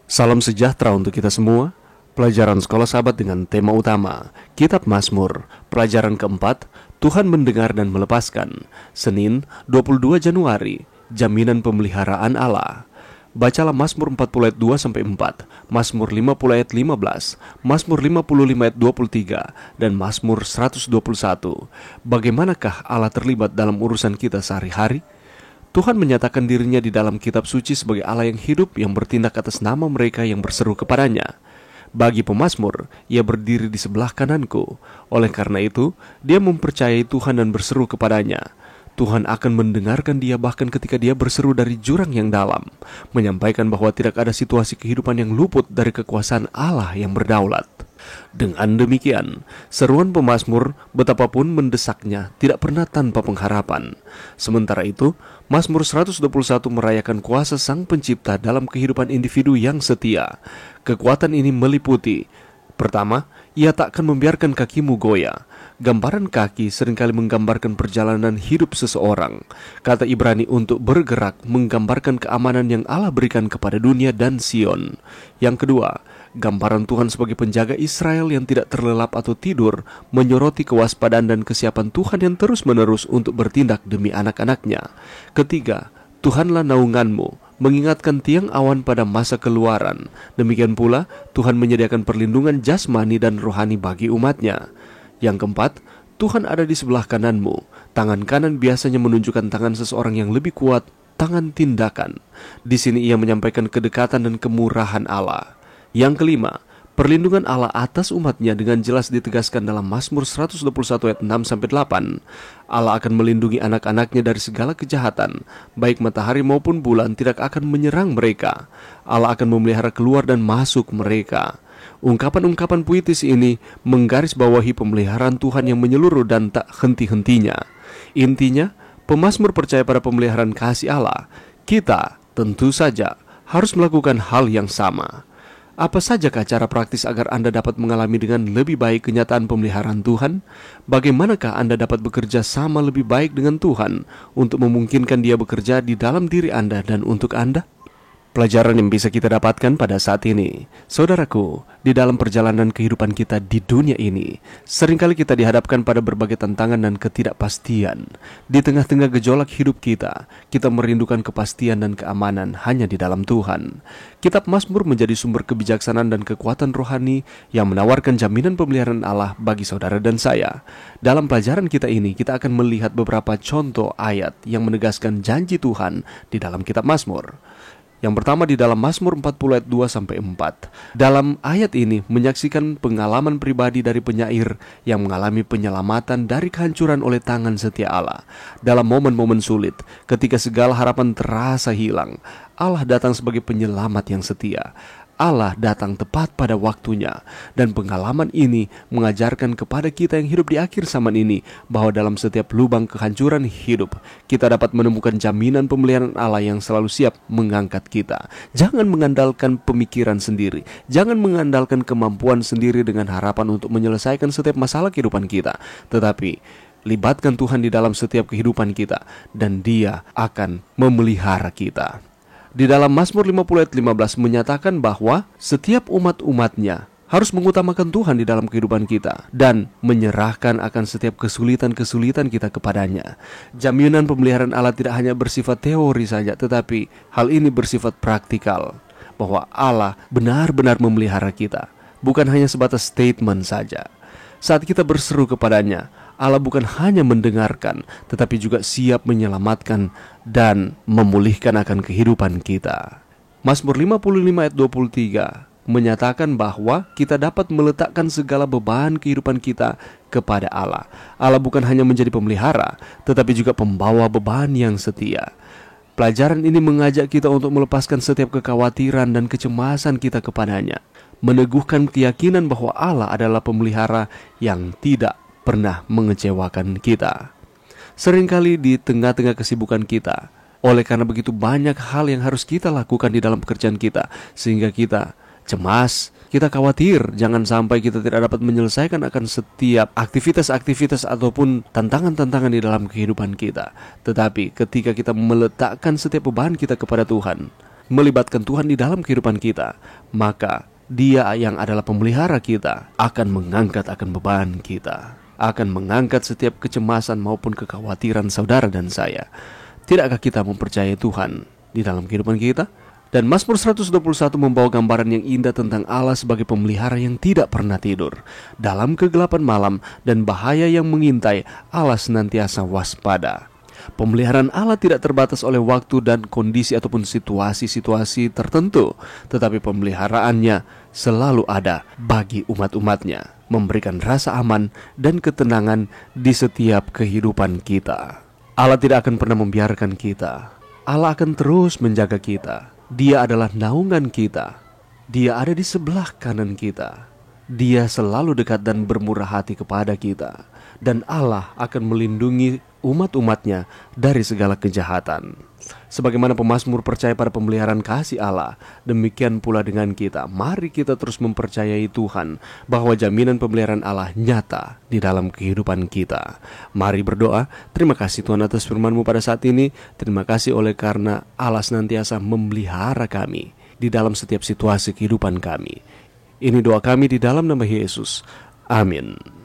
Salam sejahtera untuk kita semua. Pelajaran Sekolah Sahabat dengan tema utama Kitab Mazmur, pelajaran keempat, Tuhan mendengar dan melepaskan. Senin, 22 Januari, jaminan pemeliharaan Allah. Bacalah Mazmur 40 ayat 2-4, Mazmur 50 ayat 15, Mazmur 55 ayat 23, dan Mazmur 121. Bagaimanakah Allah terlibat dalam urusan kita sehari-hari? Tuhan menyatakan dirinya di dalam kitab suci sebagai Allah yang hidup, yang bertindak atas nama mereka yang berseru kepadanya. Bagi pemazmur, ia berdiri di sebelah kananku. Oleh karena itu, dia mempercayai Tuhan dan berseru kepadanya. Tuhan akan mendengarkan dia bahkan ketika dia berseru dari jurang yang dalam, menyampaikan bahwa tidak ada situasi kehidupan yang luput dari kekuasaan Allah yang berdaulat. Dengan demikian, seruan pemazmur betapapun mendesaknya tidak pernah tanpa pengharapan. Sementara itu, Mazmur 121 merayakan kuasa Sang Pencipta dalam kehidupan individu yang setia. Kekuatan ini meliputi: pertama, ia tak akan membiarkan kakimu goyah. Gambaran kaki seringkali menggambarkan perjalanan hidup seseorang. Kata Ibrani untuk bergerak menggambarkan keamanan yang Allah berikan kepada dunia dan Sion. Yang kedua, gambaran Tuhan sebagai penjaga Israel yang tidak terlelap atau tidur, menyoroti kewaspadaan dan kesiapan Tuhan yang terus-menerus untuk bertindak demi anak-anaknya. Ketiga, Tuhanlah naunganmu, mengingatkan tiang awan pada masa keluaran. Demikian pula, Tuhan menyediakan perlindungan jasmani dan rohani bagi umatnya. Yang keempat, Tuhan ada di sebelah kananmu. Tangan kanan biasanya menunjukkan tangan seseorang yang lebih kuat, tangan tindakan. Di sini ia menyampaikan kedekatan dan kemurahan Allah. Yang kelima, perlindungan Allah atas umatnya dengan jelas ditegaskan dalam Mazmur 121 ayat 6-8. Allah akan melindungi anak-anaknya dari segala kejahatan, baik matahari maupun bulan tidak akan menyerang mereka. Allah akan memelihara keluar dan masuk mereka. Ungkapan-ungkapan puitis ini menggarisbawahi pemeliharaan Tuhan yang menyeluruh dan tak henti-hentinya. Intinya, pemazmur percaya pada pemeliharaan kasih Allah. Kita tentu saja harus melakukan hal yang sama. Apa sajakah cara praktis agar Anda dapat mengalami dengan lebih baik kenyataan pemeliharaan Tuhan? Bagaimanakah Anda dapat bekerja sama lebih baik dengan Tuhan untuk memungkinkan Dia bekerja di dalam diri Anda dan untuk Anda? Pelajaran yang bisa kita dapatkan pada saat ini, saudaraku, di dalam perjalanan kehidupan kita di dunia ini, seringkali kita dihadapkan pada berbagai tantangan dan ketidakpastian. Di tengah-tengah gejolak hidup kita merindukan kepastian dan keamanan hanya di dalam Tuhan. Kitab Mazmur menjadi sumber kebijaksanaan dan kekuatan rohani yang menawarkan jaminan pemeliharaan Allah bagi saudara dan saya. Dalam pelajaran kita ini, kita akan melihat beberapa contoh ayat yang menegaskan janji Tuhan di dalam kitab Mazmur. Yang pertama di dalam Mazmur 40 ayat 2-4. Dalam ayat ini menyaksikan pengalaman pribadi dari penyair yang mengalami penyelamatan dari kehancuran oleh tangan setia Allah. Dalam momen-momen sulit, ketika segala harapan terasa hilang, Allah datang sebagai penyelamat yang setia. Allah datang tepat pada waktunya. Dan pengalaman ini mengajarkan kepada kita yang hidup di akhir zaman ini bahwa dalam setiap lubang kehancuran hidup, kita dapat menemukan jaminan pemeliharaan Allah yang selalu siap mengangkat kita. Jangan mengandalkan pemikiran sendiri. Jangan mengandalkan kemampuan sendiri dengan harapan untuk menyelesaikan setiap masalah kehidupan kita. Tetapi libatkan Tuhan di dalam setiap kehidupan kita, dan Dia akan memelihara kita. Di dalam Mazmur 50 ayat 15 menyatakan bahwa setiap umat-umatnya harus mengutamakan Tuhan di dalam kehidupan kita dan menyerahkan akan setiap kesulitan-kesulitan kita kepadanya. Jaminan pemeliharaan Allah tidak hanya bersifat teori saja, tetapi hal ini bersifat praktikal, bahwa Allah benar-benar memelihara kita, bukan hanya sebatas statement saja. Saat kita berseru kepadanya, Allah bukan hanya mendengarkan, tetapi juga siap menyelamatkan dan memulihkan akan kehidupan kita. Mazmur 55 ayat 23 menyatakan bahwa kita dapat meletakkan segala beban kehidupan kita kepada Allah. Allah bukan hanya menjadi pemelihara, tetapi juga pembawa beban yang setia. Pelajaran ini mengajak kita untuk melepaskan setiap kekhawatiran dan kecemasan kita kepadanya, meneguhkan keyakinan bahwa Allah adalah pemelihara yang tidak pernah mengecewakan kita. Seringkali di tengah-tengah kesibukan kita, oleh karena begitu banyak hal yang harus kita lakukan di dalam pekerjaan kita, sehingga kita cemas, kita khawatir jangan sampai kita tidak dapat menyelesaikan akan setiap aktivitas-aktivitas ataupun tantangan-tantangan di dalam kehidupan kita. Tetapi ketika kita meletakkan setiap beban kita kepada Tuhan, melibatkan Tuhan di dalam kehidupan kita, maka Dia yang adalah pemelihara kita akan mengangkat akan beban kita, akan mengangkat setiap kecemasan maupun kekhawatiran saudara dan saya. Tidakkah kita mempercayai Tuhan di dalam kehidupan kita? Dan Mazmur 121 membawa gambaran yang indah tentang Allah sebagai pemelihara yang tidak pernah tidur. Dalam kegelapan malam dan bahaya yang mengintai, Allah senantiasa waspada. Pemeliharaan Allah tidak terbatas oleh waktu dan kondisi ataupun situasi-situasi tertentu, tetapi pemeliharaannya selalu ada bagi umat-umatnya, memberikan rasa aman dan ketenangan di setiap kehidupan kita. Allah tidak akan pernah membiarkan kita. Allah akan terus menjaga kita. Dia adalah naungan kita. Dia ada di sebelah kanan kita. Dia selalu dekat dan bermurah hati kepada kita. Dan Allah akan melindungi umat-umatnya dari segala kejahatan. Sebagaimana pemazmur percaya pada pemeliharaan kasih Allah, demikian pula dengan kita. Mari kita terus mempercayai Tuhan bahwa jaminan pemeliharaan Allah nyata di dalam kehidupan kita. Mari berdoa. Terima kasih Tuhan atas firman-Mu pada saat ini. Terima kasih oleh karena Allah senantiasa memelihara kami di dalam setiap situasi kehidupan kami. Ini doa kami di dalam nama Yesus. Amin.